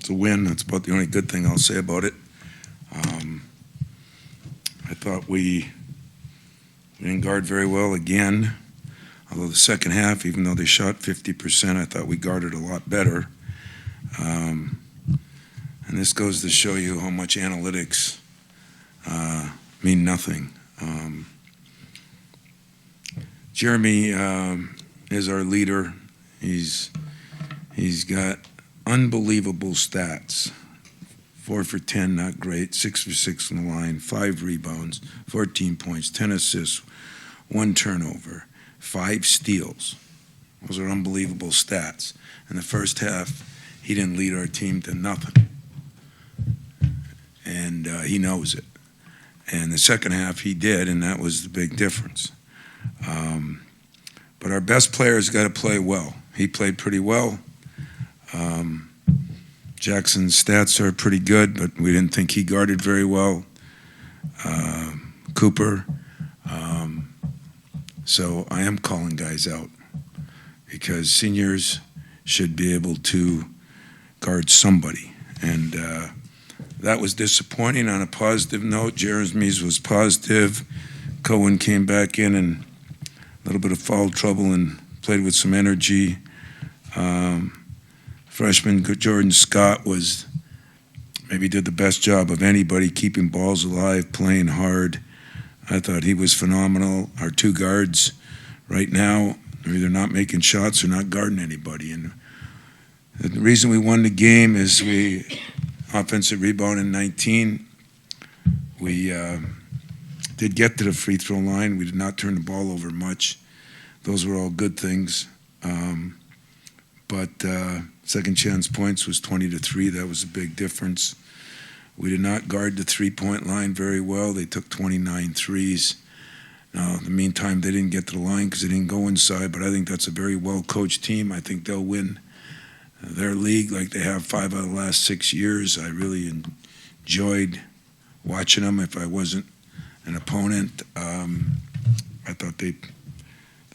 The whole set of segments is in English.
It's a win. That's about the only good thing I'll say about it. I thought we didn't guard very well again. Although the second half, even though they shot 50%, I thought we guarded a lot better. And this goes to show you how much analytics mean nothing. Jeremy is our leader. He's got unbelievable stats. 4 for 10, not great. 6 for 6 in the line. 5 rebounds, 14 points, 10 assists, 1 turnover, 5 steals. Those are unbelievable stats. In the first half, he didn't lead our team to nothing, and he knows it. And the second half, he did, and that was the big difference. But our best player's got to play well. He played pretty well. Jackson's stats are pretty good, but we didn't think he guarded very well. Cooper. So I am calling guys out because seniors should be able to guard somebody. And that was disappointing. On a positive note, Jeremy's was positive. Cohen came back in and a little bit of foul trouble and played with some energy. Freshman Jordan Scott maybe did the best job of anybody keeping balls alive, playing hard. I thought he was phenomenal. Our 2 guards right now are either not making shots or not guarding anybody. And the reason we won the game is we offensive rebound in 19. We did get to the free throw line. We did not turn the ball over much. Those were all good things. But second chance points was 20-3. That was a big difference. We did not guard the three-point line very well. They took 29 threes. Now, in the meantime, they didn't get to the line because they didn't go inside, but I think that's a very well-coached team. I think they'll win their league like they have 5 out of the last 6 years. I really enjoyed watching them. If I wasn't an opponent, I thought they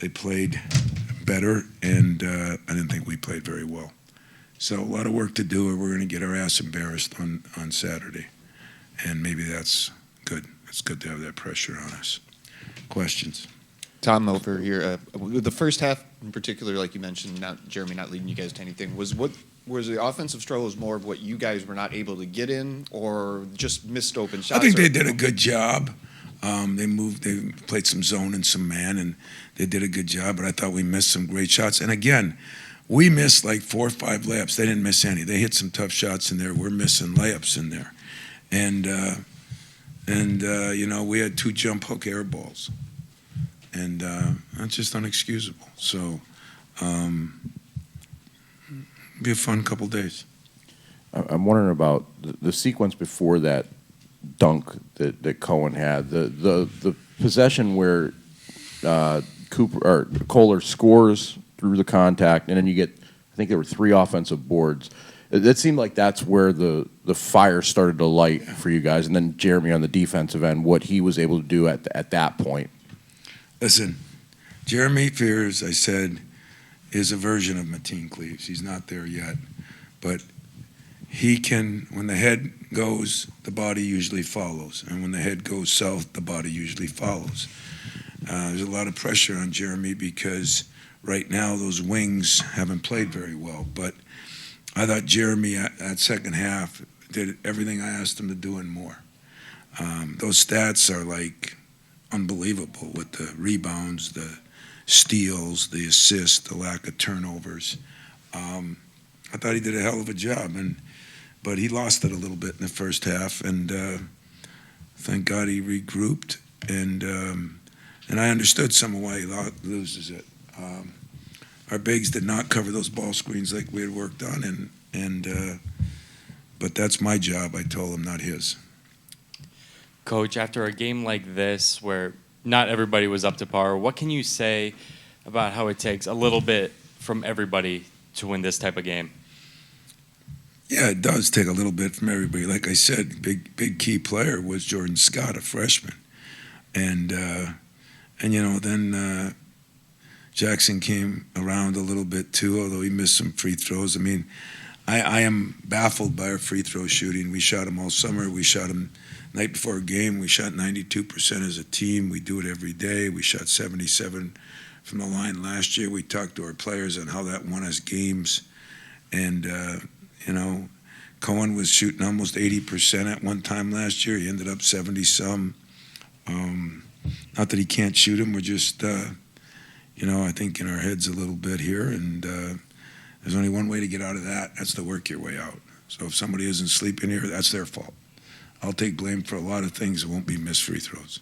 played better, and I didn't think we played very well. So a lot of work to do, or we're going to get our ass embarrassed on Saturday. And maybe that's good. It's good to have that pressure on us. Questions? Tom, over here. The first half in particular, like you mentioned, Jeremy not leading you guys to anything, was the offensive struggles more of what you guys were not able to get in, or just missed open shots? I think they did a good job. They played some zone and some man, and they did a good job, but I thought we missed some great shots. And again, we missed like 4 or 5 layups. They didn't miss any. They hit some tough shots in there. We're missing layups in there. And we had 2 jump hook air balls. And that's just unexcusable. So be a fun couple days. I'm wondering about the sequence before that dunk that Cohen had. The possession where Kohler scores through the contact, and then you get, I think there were 3 offensive boards. It seemed like that's where the fire started to light for you guys, and then Jeremy on the defensive end, what he was able to do at that point. Listen, Jeremy Fears, I said, is a version of Mateen Cleaves. He's not there yet, but he can, when the head goes, the body usually follows, and when the head goes south, the body usually follows. There's a lot of pressure on Jeremy because right now those wings haven't played very well, but I thought Jeremy at second half did everything I asked him to do and more. Those stats are like unbelievable with the rebounds, the steals, the assists, the lack of turnovers. I thought he did a hell of a job, but he lost it a little bit in the first half, and thank God he regrouped, and I understood some of why he loses it. Our bigs did not cover those ball screens like we had worked on, but that's my job, I told him, not his. Coach, after a game like this where not everybody was up to par, what can you say about how it takes a little bit from everybody to win this type of game? Yeah, it does take a little bit from everybody. Like I said, big key player was Jordan Scott, a freshman. And then Jackson came around a little bit too, although he missed some free throws. I mean, I am baffled by our free throw shooting. We shot them all summer. We shot them night before a game. We shot 92% as a team. We do it every day. We shot 77 from the line last year. We talked to our players on how that won us games. And, Cohen was shooting almost 80% at one time last year. He ended up 70-some. Not that he can't shoot them. We're just, I think in our heads a little bit here. And there's only one way to get out of that. That's to work your way out. So if somebody isn't sleeping here, that's their fault. I'll take blame for a lot of things. It won't be missed free throws.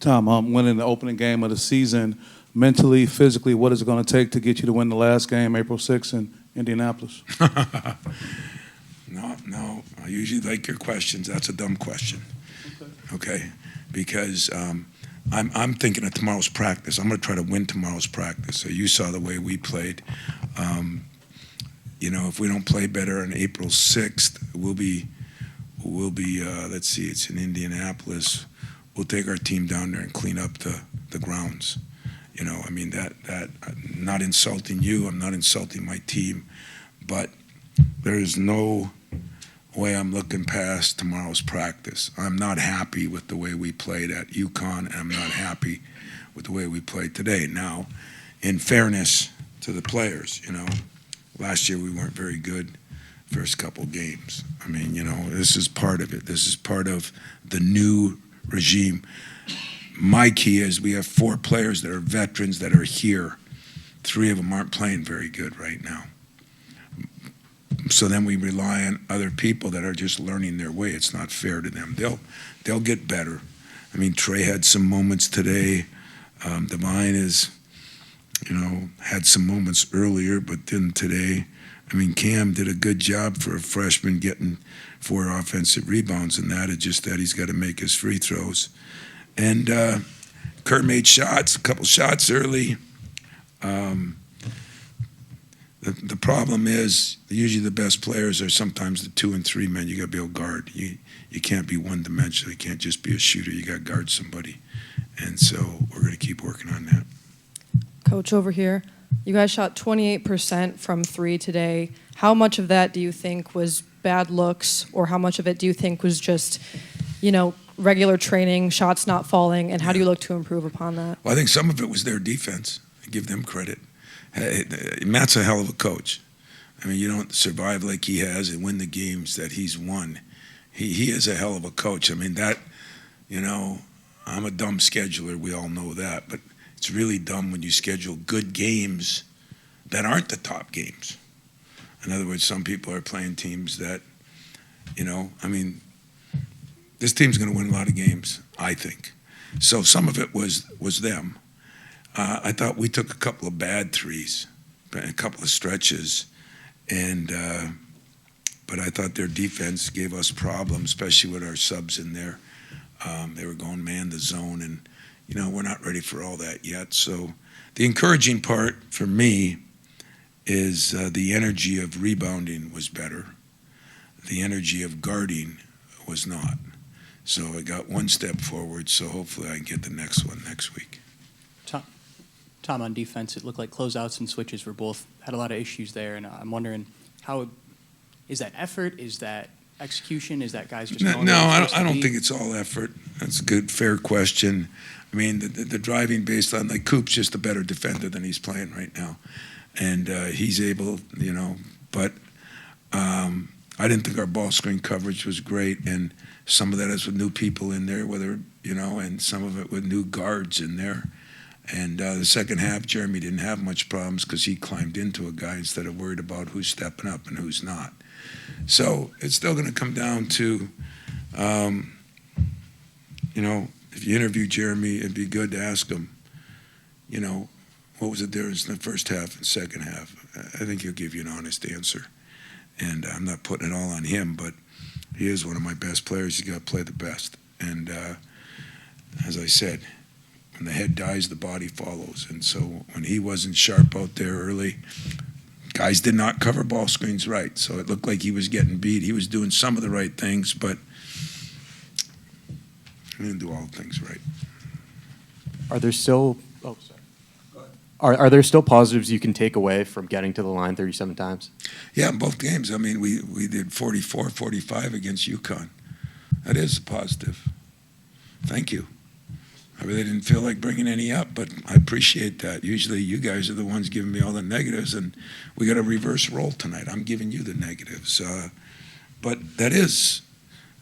Tom, winning the opening game of the season, mentally, physically, what is it going to take to get you to win the last game, April 6th in Indianapolis? No. I usually like your questions. That's a dumb question. Okay? Because I'm thinking of tomorrow's practice. I'm going to try to win tomorrow's practice. So you saw the way we played. If we don't play better on April 6th, we'll be. Let's see, it's in Indianapolis. We'll take our team down there and clean up the grounds. That not insulting you. I'm not insulting my team, but there is no way I'm looking past tomorrow's practice. I'm not happy with the way we played at UConn, and I'm not happy with the way we played today. Now, in fairness to the players, last year we weren't very good first couple games. This is part of it. This is part of the new regime. My key is we have 4 players that are veterans that are here. 3 of them aren't playing very good right now. So then we rely on other people that are just learning their way. It's not fair to them. They'll get better. Trey had some moments today. Devine is, had some moments earlier, but then today. Cam did a good job for a freshman getting 4 offensive rebounds, and that is just that he's got to make his free throws. And Kurt made shots, a couple shots early. The problem is usually the best players are sometimes the 2 and 3 men. You got to be able to guard. You can't be one-dimensional. You can't just be a shooter. You got to guard somebody. And so we're going to keep working on that. Coach, over here, you guys shot 28% from 3 today. How much of that do you think was bad looks, or how much of it do you think was just, regular training, shots not falling, and how do you look to improve upon that? Well, I think some of it was their defense. I give them credit. Matt's a hell of a coach. You don't survive like he has and win the games that he's won. He is a hell of a coach. I'm a dumb scheduler. We all know that. But it's really dumb when you schedule good games that aren't the top games. In other words, some people are playing teams that, this team's going to win a lot of games, I think. So some of it was them. I thought we took a couple of bad threes, a couple of stretches, but I thought their defense gave us problems, especially with our subs in there. They were going man the zone, and we're not ready for all that yet. So the encouraging part for me is the energy of rebounding was better. The energy of guarding was not. So I got one step forward, so hopefully I can get the next one next week. Tom, on defense, it looked like closeouts and switches had a lot of issues there, and I'm wondering how is that effort? Is that execution? Is that guys just going No, I don't think it's all effort. That's a good, fair question. The driving based on, like, Coop's just a better defender than he's playing right now, and he's able, but I didn't think our ball screen coverage was great, and some of that is with new people in there, and some of it with new guards in there. And the second half, Jeremy didn't have much problems because he climbed into a guy instead of worried about who's stepping up and who's not. So it's still going to come down to, if you interview Jeremy, it'd be good to ask him, what was the difference in the first half and second half? I think he'll give you an honest answer. And I'm not putting it all on him, but he is one of my best players. He's got to play the best. And as I said, when the head dies, the body follows. And so when he wasn't sharp out there early, guys did not cover ball screens right. So it looked like he was getting beat. He was doing some of the right things, but he didn't do all the things right. Are there still Are there still positives you can take away from getting to the line 37 times? Yeah, in both games. I mean, we did 44, 45 against UConn. That is a positive. Thank you. I really didn't feel like bringing any up, but I appreciate that. Usually you guys are the ones giving me all the negatives, and we got a reverse role tonight. I'm giving you the negatives. But that is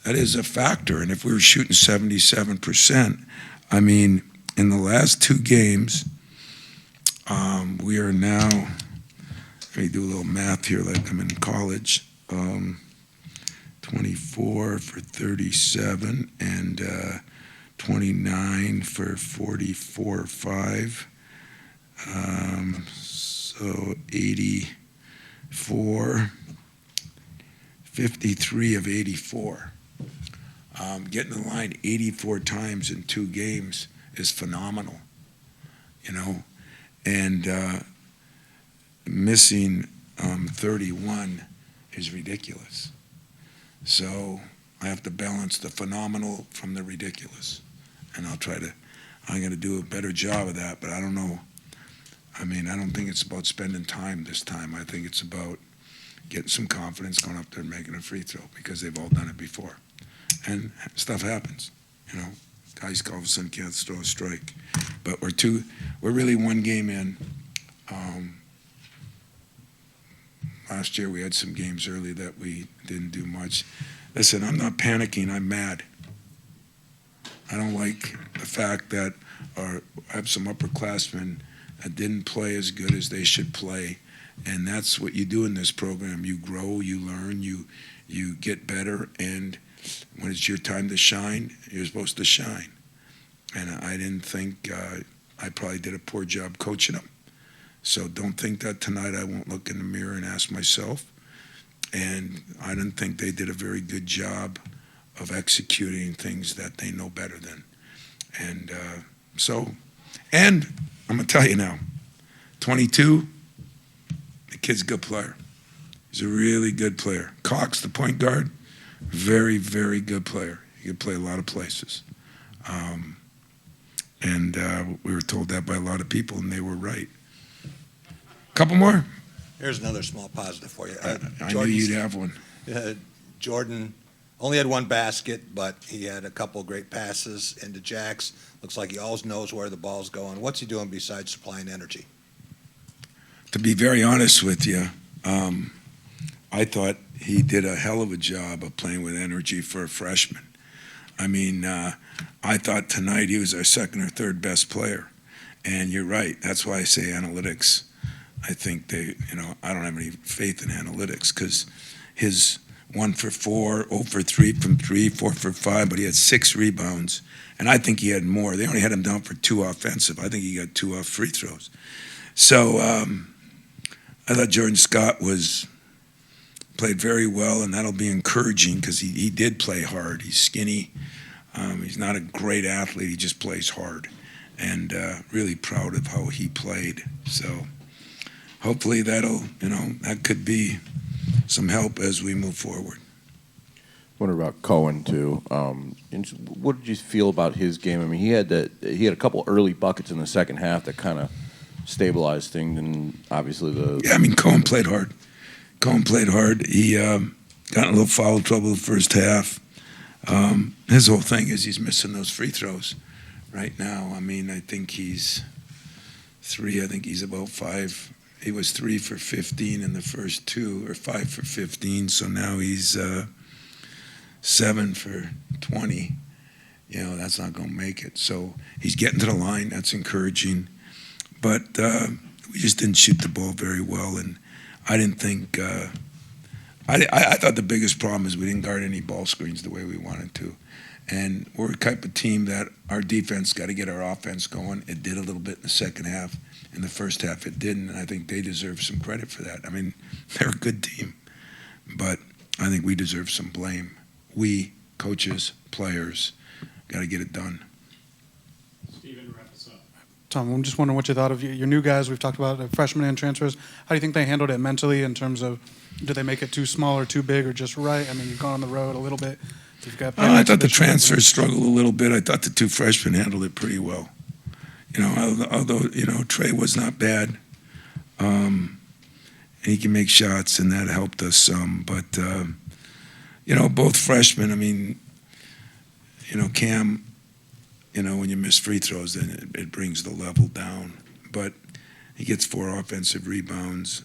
a factor, and if we were shooting 77%, I mean, in the last two games, we are now, let me do a little math here like I'm in college, 24 for 37 and 29 for 44 5. So 84, 53 of 84. Getting the line 84 times in two games is phenomenal, you know, and missing 31 is ridiculous. So I have to balance the phenomenal from the ridiculous, and I'm going to do a better job of that, but I don't know. I mean, I don't think it's about spending time this time. I think it's about getting some confidence, going up there and making a free throw, because they've all done it before. And stuff happens, you know. Guys all of a sudden can't throw a strike. But we're really one game in. Last year we had some games early that we didn't do much. Listen, I'm not panicking, I'm mad. I don't like the fact that I have some upperclassmen that didn't play as good as they should play. And that's what you do in this program. You grow, you learn, you get better, and when it's your time to shine, you're supposed to shine. And I didn't think, I probably did a poor job coaching them. So don't think that tonight I won't look in the mirror and ask myself. And I didn't think they did a very good job of executing things that they know better than. And and I'm going to tell you now, 22, the kid's a good player. He's a really good player. Cox, the point guard, very, very good player. He could play a lot of places. And we were told that by a lot of people, and they were right. Couple more? Here's another small positive for you. I knew you'd have one. Jordan only had one basket, but he had a couple great passes into Jax. Looks like he always knows where the ball's going. What's he doing besides supplying energy? To be very honest with you, I thought he did a hell of a job of playing with energy for a freshman. I mean, I thought tonight he was our second or third best player. And you're right. That's why I say analytics. I think I don't have any faith in analytics, because his 1 for 4, 0 for 3 from 3, 4 for 5, but he had 6 rebounds. And I think he had more. They only had him down for 2 offensive. I think he got 2 off free throws. So I thought Jordan Scott played very well, and that'll be encouraging, because he did play hard. He's skinny. He's not a great athlete. He just plays hard. And really proud of how he played. So hopefully that could be some help as we move forward. Wonder about Cohen too. And what did you feel about his game? I mean, he had a couple early buckets in the second half that kind of stabilized things, and obviously Yeah, I mean, Cohen played hard. He got in a little foul trouble the first half. His whole thing is he's missing those free throws right now. I mean, I think he's about 5. He was 3 for 15 in the first 2, or 5 for 15. So now he's 7 for 20. You know, that's not going to make it. So he's getting to the line. That's encouraging. But we just didn't shoot the ball very well, and I didn't think. I thought the biggest problem is we didn't guard any ball screens the way we wanted to. And we're a type of team that our defense got to get our offense going. It did a little bit in the second half. In the first half, it didn't, and I think they deserve some credit for that. I mean, they're a good team, but I think we deserve some blame. We, coaches, players, got to get it done. Steven, wrap us up. Tom, I'm just wondering what you thought of your new guys. We've talked about freshmen and transfers. How do you think they handled it mentally in terms of, did they make it too small or too big or just right? I mean, you've gone on the road a little bit. I thought the transfers struggled a little bit. I thought the 2 freshmen handled it pretty well. although Trey was not bad. And he can make shots, and that helped us some. But, both freshmen, Cam, when you miss free throws, then it brings the level down. But he gets 4 offensive rebounds.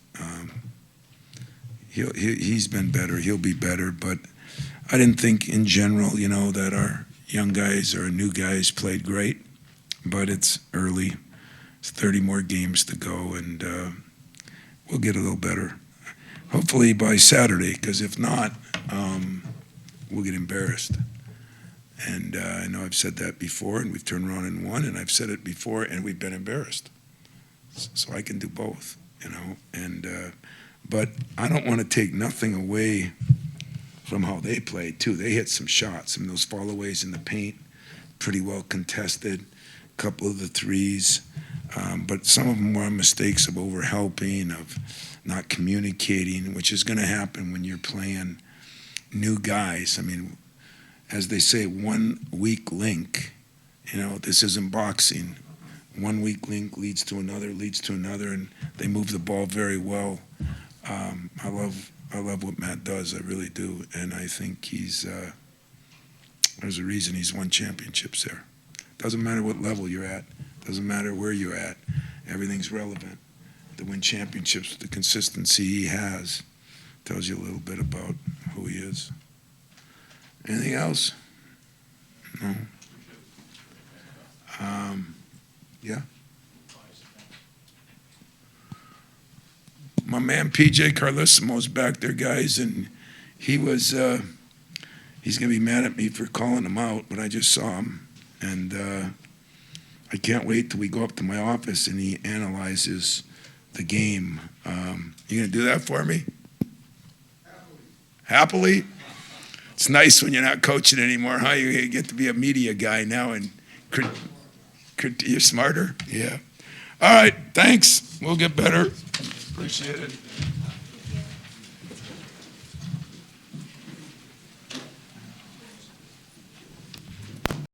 He's been better. He'll be better. But I didn't think in general, that our young guys or new guys played great. But it's early. It's 30 more games to go, and we'll get a little better. Hopefully by Saturday, because if not, we'll get embarrassed. And I know I've said that before, and we've turned around and won, and I've said it before, and we've been embarrassed. So I can do both, And but I don't want to take nothing away from how they played too. They hit some shots. Those fallaways in the paint, pretty well contested. A couple of the threes. But some of them were mistakes of overhelping, of not communicating, which is going to happen when you're playing new guys. As they say, one weak link. This isn't boxing. One weak link leads to another, and they move the ball very well. I love what Matt does. I really do, and I think there's a reason he's won championships there. Doesn't matter what level you're at. Doesn't matter where you're at. Everything's relevant. To win championships with the consistency he has tells you a little bit about who he is. Anything else? No? Yeah? My man PJ Carlissimo's back there, guys, and he's going to be mad at me for calling him out, but I just saw him, and I can't wait till we go up to my office and he analyzes the game. You going to do that for me? Happily? It's nice when you're not coaching anymore, huh? You get to be a media guy now, and you're smarter? Yeah. All right, thanks. We'll get better. Appreciate it.